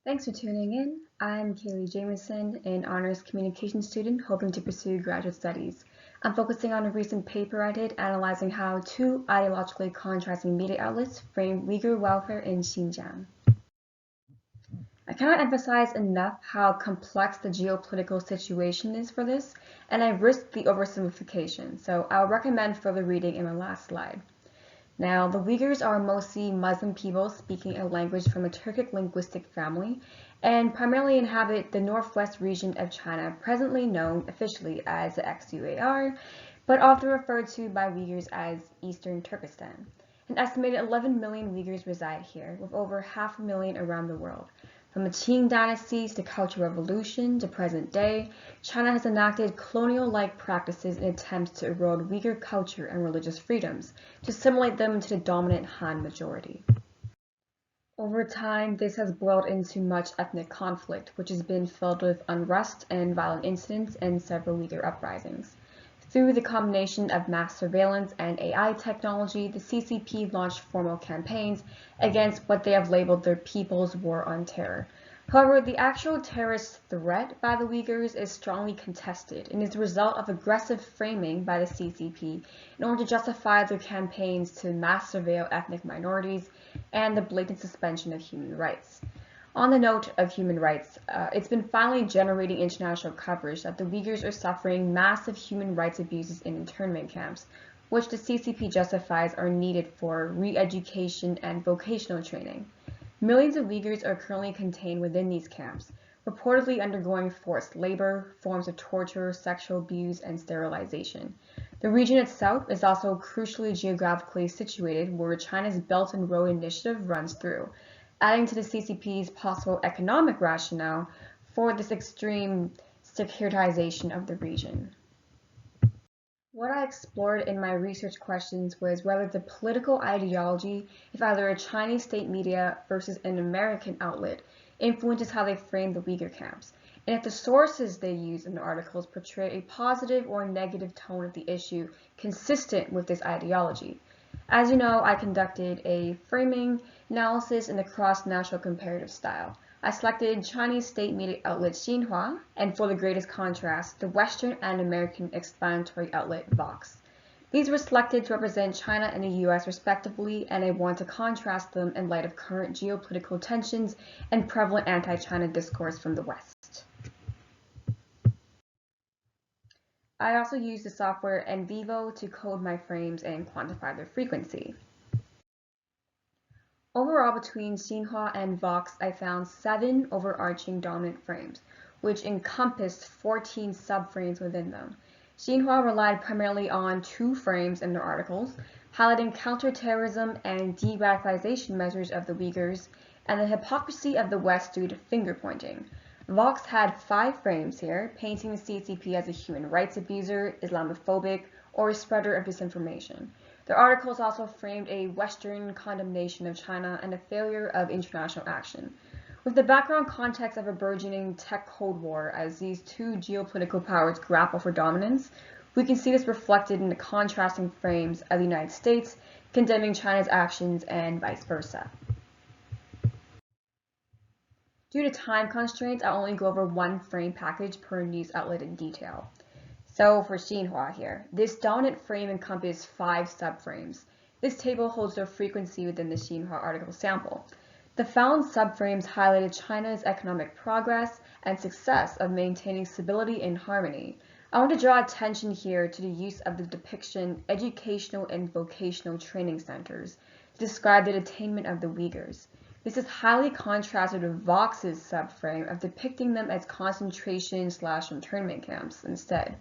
Thanks for tuning in. I'm Kayli Jamieson, an honors communication student hoping to pursue graduate studies. I'm focusing on a recent paper I did analyzing how two ideologically contrasting media outlets frame Uyghur welfare in Xinjiang. I cannot emphasize enough how complex the geopolitical situation is for this, and I risk the oversimplification, so I'll recommend further reading in my last slide. Now, the Uyghurs are mostly Muslim people speaking a language from a Turkic linguistic family and primarily inhabit the northwest region of China, presently known officially as the XUAR, but often referred to by Uyghurs as Eastern Turkestan. An estimated 11 million Uyghurs reside here, with over half a million around the world. From the Qing dynasties to Cultural Revolution to present day, China has enacted colonial-like practices in attempts to erode Uyghur culture and religious freedoms, to assimilate them to the dominant Han majority. Over time, this has boiled into much ethnic conflict, which has been filled with unrest and violent incidents and several Uyghur uprisings. Through the combination of mass surveillance and AI technology, the CCP launched formal campaigns against what they have labeled their People's War on Terror. However, the actual terrorist threat by the Uyghurs is strongly contested and is the result of aggressive framing by the CCP in order to justify their campaigns to mass surveil ethnic minorities and the blatant suspension of human rights. On the note of human rights, it's been finally generating international coverage that the Uyghurs are suffering massive human rights abuses in internment camps, which the CCP justifies are needed for re-education and vocational training. Millions of Uyghurs are currently contained within these camps, reportedly undergoing forced labor, forms of torture, sexual abuse, and sterilization. The region itself is also crucially geographically situated where China's Belt and Road Initiative runs through, adding to the CCP's possible economic rationale for this extreme securitization of the region. What I explored in my research questions was whether the political ideology of either a Chinese state media versus an American outlet influences how they frame the Uyghur camps, and if the sources they use in the articles portray a positive or negative tone of the issue consistent with this ideology. As you know, I conducted a framing analysis in the cross-national comparative style. I selected Chinese state media outlet Xinhua, and for the greatest contrast, the Western and American explanatory outlet Vox. These were selected to represent China and the US respectively, and I want to contrast them in light of current geopolitical tensions and prevalent anti-China discourse from the West. I also used the software NVivo to code my frames and quantify their frequency. Overall, between Xinhua and Vox, I found 7 overarching dominant frames, which encompassed 14 subframes within them. Xinhua relied primarily on 2 frames in their articles, highlighting counterterrorism and de-radicalization measures of the Uyghurs, and the hypocrisy of the West due to finger-pointing. Vox had 5 frames here, painting the CCP as a human rights abuser, Islamophobic, or a spreader of disinformation. Their articles also framed a Western condemnation of China and a failure of international action. With the background context of a burgeoning tech Cold War as these two geopolitical powers grapple for dominance, we can see this reflected in the contrasting frames of the United States condemning China's actions and vice versa. Due to time constraints, I'll only go over 1 frame package per news outlet in detail. So for Xinhua here, this dominant frame encompasses 5 subframes. This table holds their frequency within the Xinhua article sample. The found subframes highlighted China's economic progress and success of maintaining stability and harmony. I want to draw attention here to the use of the depiction educational and vocational training centers to describe the attainment of the Uyghurs. This is highly contrasted with Vox's subframe of depicting them as concentration/internment camps instead.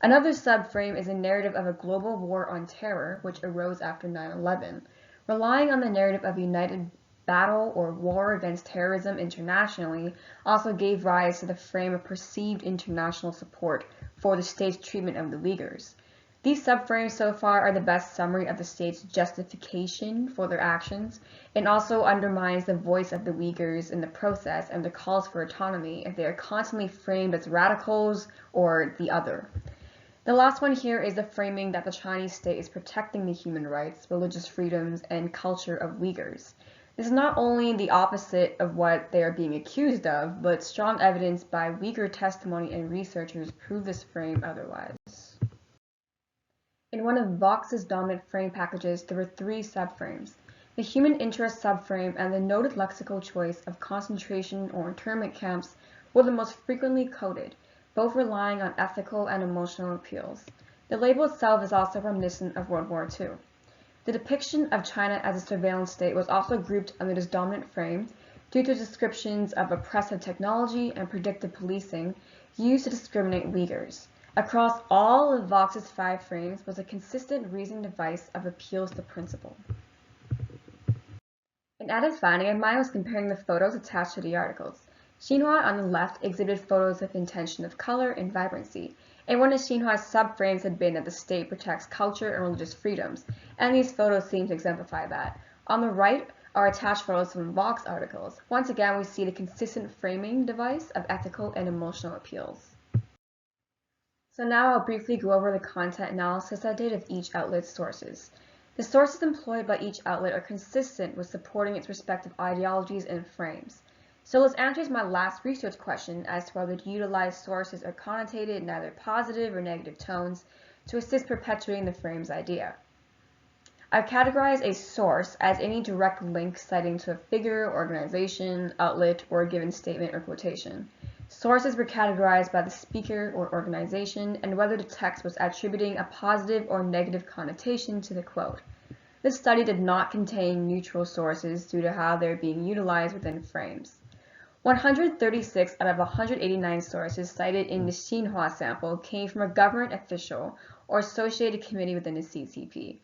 Another subframe is a narrative of a global war on terror, which arose after 9/11. Relying on the narrative of a united battle or war against terrorism internationally also gave rise to the frame of perceived international support for the state's treatment of the Uyghurs. These subframes so far are the best summary of the state's justification for their actions, and also undermines the voice of the Uyghurs in the process and the calls for autonomy if they are constantly framed as radicals or the other. The last one here is the framing that the Chinese state is protecting the human rights, religious freedoms, and culture of Uyghurs. This is not only the opposite of what they are being accused of, but strong evidence by Uyghur testimony and researchers prove this frame otherwise. In one of Vox's dominant frame packages, there were three subframes: the human interest subframe and the noted lexical choice of concentration or internment camps were the most frequently quoted, both relying on ethical and emotional appeals. The label itself is also reminiscent of World War II. The depiction of China as a surveillance state was also grouped under this dominant frame due to descriptions of oppressive technology and predictive policing used to discriminate Uyghurs. Across all of Vox's 5 frames was a consistent reasoning device of appeals to principle. An added finding of mine was comparing the photos attached to the articles. Xinhua on the left exhibited photos with intention of color and vibrancy, and one of Xinhua's subframes had been that the state protects culture and religious freedoms, and these photos seem to exemplify that. On the right are attached photos from Vox articles. Once again, we see the consistent framing device of ethical and emotional appeals. So now I'll briefly go over the content analysis I did of each outlet's sources. The sources employed by each outlet are consistent with supporting its respective ideologies and frames. So this answers my last research question as to whether the utilized sources are connotated in either positive or negative tones to assist perpetuating the frame's idea. I've categorized a source as any direct link citing to a figure, organization, outlet, or a given statement or quotation. Sources were categorized by the speaker or organization and whether the text was attributing a positive or negative connotation to the quote. This study did not contain neutral sources due to how they're being utilized within frames. 136 out of 189 sources cited in the Xinhua sample came from a government official or associated committee within the CCP.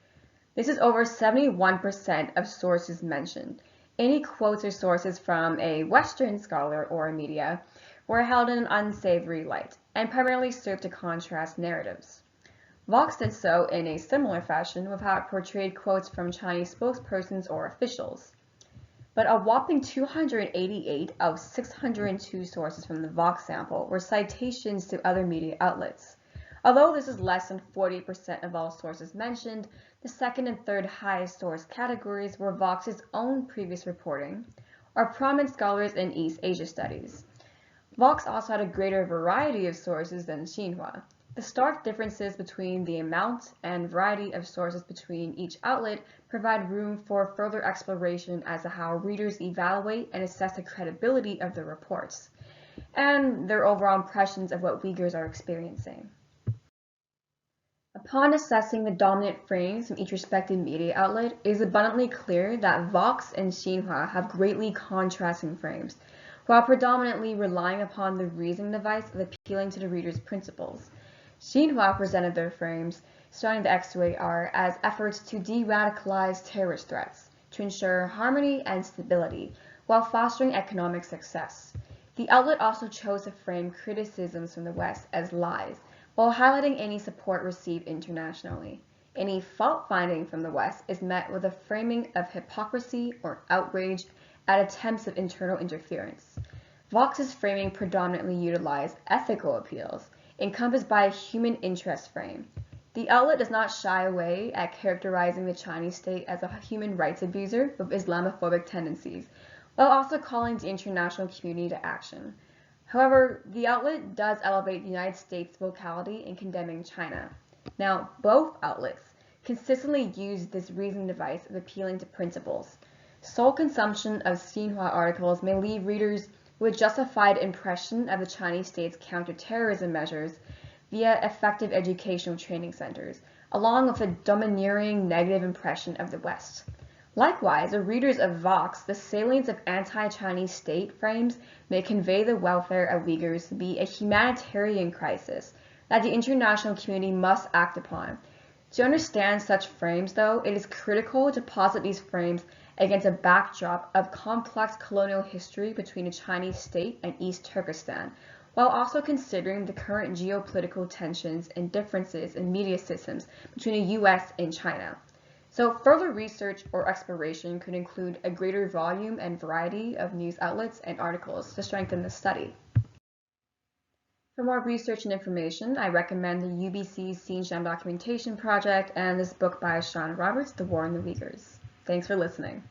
This is over 71% of sources mentioned. Any quotes or sources from a Western scholar or a media were held in an unsavory light and primarily served to contrast narratives. Vox did so in a similar fashion with how it portrayed quotes from Chinese spokespersons or officials. But a whopping 288 of 602 sources from the Vox sample were citations to other media outlets. Although this is less than 40% of all sources mentioned, the second and third highest source categories were Vox's own previous reporting or prominent scholars in East Asia studies. Vox also had a greater variety of sources than Xinhua. The stark differences between the amount and variety of sources between each outlet provide room for further exploration as to how readers evaluate and assess the credibility of the reports and their overall impressions of what Uyghurs are experiencing. Upon assessing the dominant frames from each respective media outlet, it is abundantly clear that Vox and Xinhua have greatly contrasting frames, while predominantly relying upon the reasoning device of appealing to the reader's principles. Xinhua presented their frames, starting the X2AR, as efforts to de-radicalize terrorist threats, to ensure harmony and stability, while fostering economic success. The outlet also chose to frame criticisms from the West as lies, while highlighting any support received internationally. Any fault-finding from the West is met with a framing of hypocrisy or outrage at attempts of internal interference. Vox's framing predominantly utilized ethical appeals, encompassed by a human interest frame. The outlet does not shy away at characterizing the Chinese state as a human rights abuser with Islamophobic tendencies, while also calling the international community to action. However, the outlet does elevate the United States' vocality in condemning China. Now, both outlets consistently use this reasoning device of appealing to principles. Sole consumption of Xinhua articles may leave readers with justified impression of the Chinese state's counterterrorism measures via effective educational training centers, along with a domineering negative impression of the West. Likewise, the readers of Vox, the salience of anti-Chinese state frames may convey the welfare of Uyghurs to be a humanitarian crisis that the international community must act upon. To understand such frames, though, it is critical to posit these frames against a backdrop of complex colonial history between the Chinese state and East Turkestan, while also considering the current geopolitical tensions and differences in media systems between the US and China. So further research or exploration could include a greater volume and variety of news outlets and articles to strengthen the study. For more research and information, I recommend the UBC's Xinjiang Documentation Project and this book by Sean Roberts, The War in the Uyghurs. Thanks for listening.